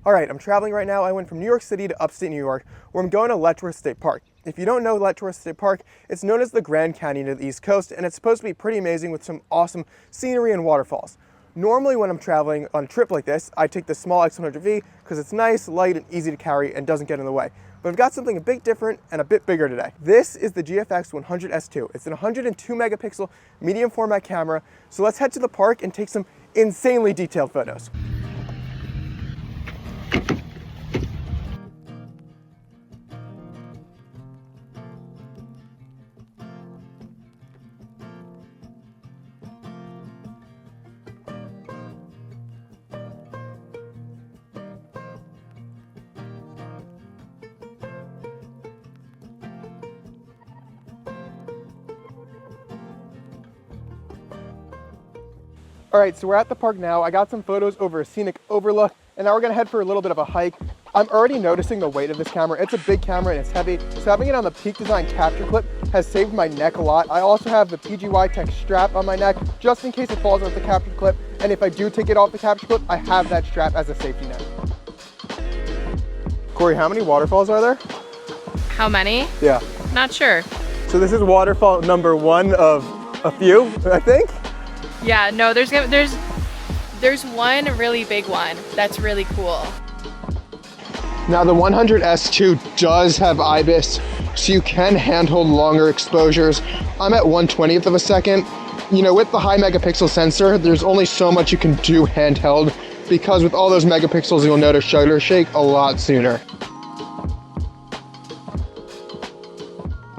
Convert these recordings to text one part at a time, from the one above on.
All right, I'm traveling right now. I went from New York City to upstate New York, where I'm going to Letchworth State Park. If you don't know Letchworth State Park, it's known as the Grand Canyon of the East Coast, and it's supposed to be pretty amazing with some awesome scenery and waterfalls. Normally when I'm traveling on a trip like this, I take the small X100V because it's nice, light, and easy to carry and doesn't get in the way. But I've got something a bit different and a bit bigger today. This is the GFX100S2. It's an 102 megapixel medium format camera. So let's head to the park and take some insanely detailed photos. All right, so we're at the park now. I got some photos over a scenic overlook, and now we're gonna head for a little bit of a hike. I'm already noticing the weight of this camera. It's a big camera and it's heavy, so having it on the Peak Design capture clip has saved my neck a lot. I also have the PGY Tech strap on my neck, just in case it falls off the capture clip, and if I do take it off the capture clip, I have that strap as a safety net. Corey, how many waterfalls are there? How many? Yeah. Not sure. So this is waterfall number one of a few, I think? Yeah, no, there's one really big one that's really cool. Now the 100S2 does have IBIS, so you can handhold longer exposures. I'm at 1/20th of a second. You know, with the high megapixel sensor, there's only so much you can do handheld, because with all those megapixels, you'll notice shutter shake a lot sooner.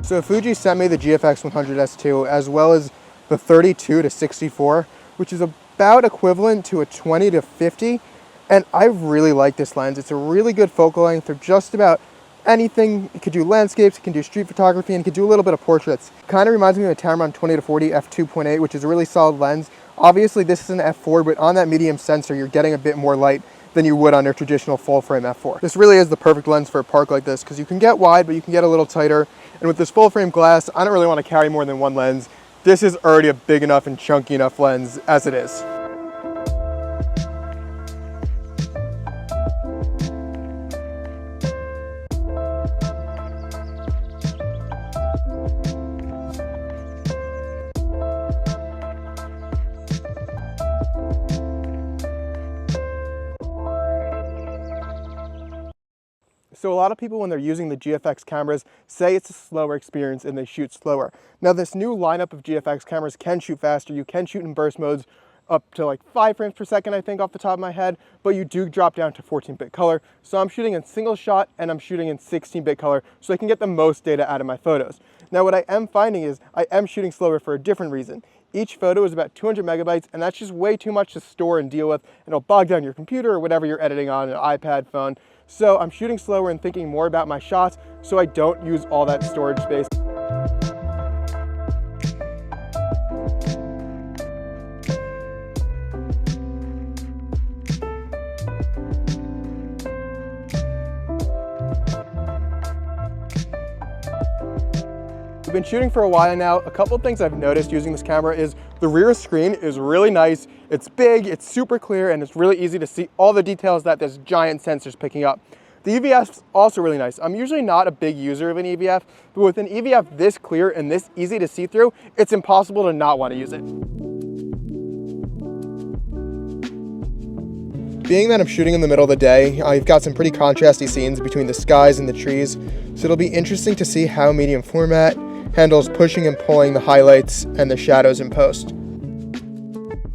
So Fuji sent me the GFX100S2 as well as the 32 to 64, which is about equivalent to a 20 to 50. And I really like this lens. It's a really good focal length for just about anything. It could do landscapes, it can do street photography, and it could do a little bit of portraits. Kind of reminds me of a Tamron 20 to 40 f2.8, which is a really solid lens. Obviously this is an f4, but on that medium sensor, you're getting a bit more light than you would on a traditional full frame f4. This really is the perfect lens for a park like this, because you can get wide, but you can get a little tighter. And with this full frame glass, I don't really want to carry more than one lens. This is already a big enough and chunky enough lens as it is. So a lot of people, when they're using the GFX cameras, say it's a slower experience and they shoot slower. Now this new lineup of GFX cameras can shoot faster. You can shoot in burst modes up to like 5 frames per second, I think, off the top of my head, but you do drop down to 14-bit color. So I'm shooting in single shot and I'm shooting in 16-bit color so I can get the most data out of my photos. Now what I am finding is I am shooting slower for a different reason. Each photo is about 200 megabytes, and that's just way too much to store and deal with. It'll bog down your computer or whatever you're editing on, an iPad, phone. So I'm shooting slower and thinking more about my shots so I don't use all that storage space. I've been shooting for a while now. A couple of things I've noticed using this camera is the rear screen is really nice. It's big, it's super clear, and it's really easy to see all the details that this giant sensor's picking up. The EVF's also really nice. I'm usually not a big user of an EVF, but with an EVF this clear and this easy to see through, it's impossible to not want to use it. Being that I'm shooting in the middle of the day, I've got some pretty contrasty scenes between the skies and the trees, so it'll be interesting to see how medium format handles pushing and pulling the highlights and the shadows in post.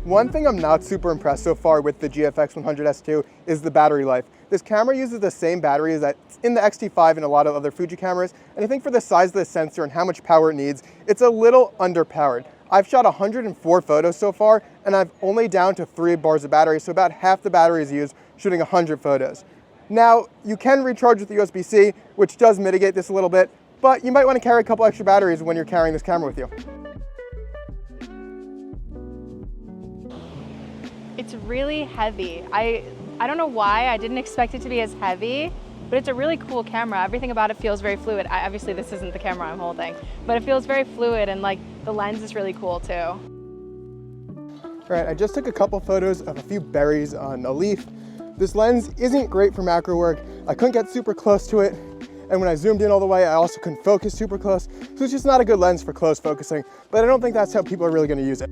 One thing I'm not super impressed so far with the GFX100S2 is the battery life. This camera uses the same batteries that's in the X-T5 and a lot of other Fuji cameras, and I think for the size of the sensor and how much power it needs, it's a little underpowered. I've shot 104 photos so far, and I've only down to 3 bars of battery, so about half the battery is used shooting 100 photos. Now, you can recharge with the USB-C, which does mitigate this a little bit, but you might want to carry a couple extra batteries when you're carrying this camera with you. It's really heavy. I don't know why, I didn't expect it to be as heavy, but it's a really cool camera. Everything about it feels very fluid. Obviously this isn't the camera I'm holding, but it feels very fluid, and like the lens is really cool too. All right, I just took a couple photos of a few berries on a leaf. This lens isn't great for macro work. I couldn't get super close to it, and when I zoomed in all the way, I also couldn't focus super close, so it's just not a good lens for close focusing, but I don't think that's how people are really gonna use it.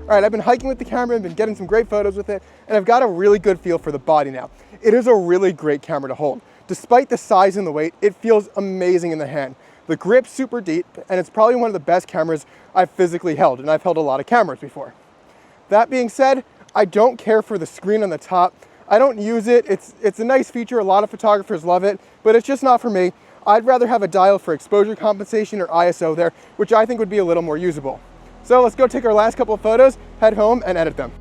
All right, I've been hiking with the camera and been getting some great photos with it, and I've got a really good feel for the body now. It is a really great camera to hold. Despite the size and the weight, it feels amazing in the hand. The grip's super deep, and it's probably one of the best cameras I've physically held, and I've held a lot of cameras before. That being said, I don't care for the screen on the top. I don't use it. It's a nice feature. A lot of photographers love it, but it's just not for me. I'd rather have a dial for exposure compensation or ISO there, which I think would be a little more usable. So let's go take our last couple of photos, head home, and edit them.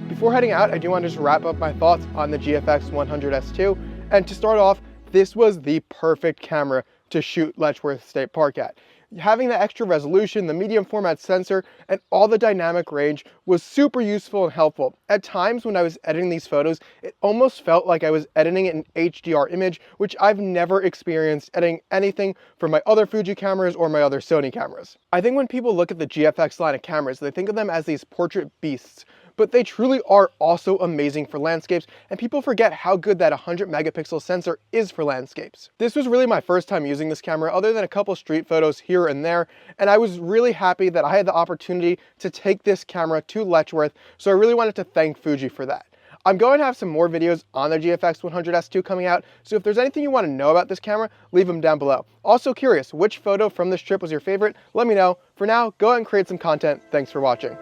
Before heading out, I do want to just wrap up my thoughts on the GFX100S II. And to start off, this was the perfect camera to shoot Letchworth State Park at. Having the extra resolution, the medium format sensor, and all the dynamic range was super useful and helpful. At times when I was editing these photos, it almost felt like I was editing an HDR image, which I've never experienced editing anything from my other Fuji cameras or my other Sony cameras. I think when people look at the GFX line of cameras, they think of them as these portrait beasts, but they truly are also amazing for landscapes, and people forget how good that 100 megapixel sensor is for landscapes. This was really my first time using this camera other than a couple street photos here and there, and I was really happy that I had the opportunity to take this camera to Letchworth, so I really wanted to thank Fuji for that. I'm going to have some more videos on the GFX100S II coming out, so if there's anything you want to know about this camera, leave them down below. Also curious, which photo from this trip was your favorite? Let me know. For now, go out and create some content. Thanks for watching.